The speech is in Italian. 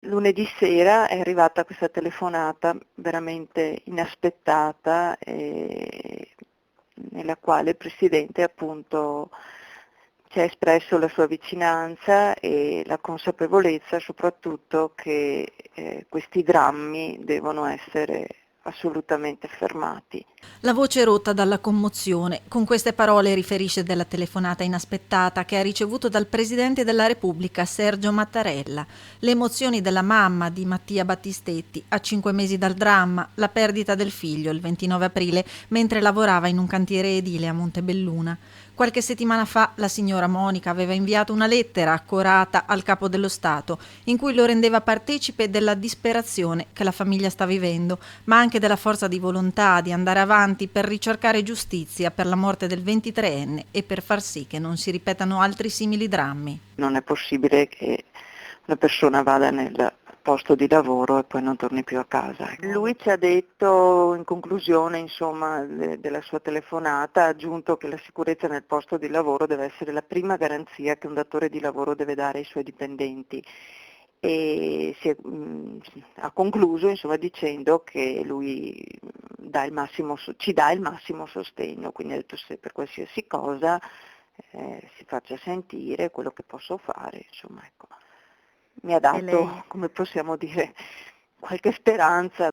Lunedì sera è arrivata questa telefonata veramente inaspettata, nella quale il Presidente appunto ci ha espresso la sua vicinanza e la consapevolezza soprattutto che questi drammi devono essere assolutamente fermati. La voce rotta dalla commozione, con queste parole riferisce della telefonata inaspettata che ha ricevuto dal Presidente della Repubblica Sergio Mattarella. Le emozioni della mamma di Mattia Battistetti, a 5 mesi dal dramma, la perdita del figlio il 29 aprile mentre lavorava in un cantiere edile a Montebelluna. Qualche settimana fa la signora Monica aveva inviato una lettera accorata al capo dello Stato in cui lo rendeva partecipe della disperazione che la famiglia sta vivendo, ma anche della forza di volontà di andare avanti per ricercare giustizia per la morte del 23enne e per far sì che non si ripetano altri simili drammi. Non è possibile che una persona vada nel posto di lavoro e poi non torni più a casa. Lui ci ha detto in conclusione, insomma, della sua telefonata, ha aggiunto che la sicurezza nel posto di lavoro deve essere la prima garanzia che un datore di lavoro deve dare ai suoi dipendenti. E ha concluso insomma, dicendo che lui ci dà il massimo sostegno, quindi ha detto se per qualsiasi cosa si faccia sentire quello che posso fare, insomma, ecco. Mi ha E lei? dato, come possiamo dire, qualche speranza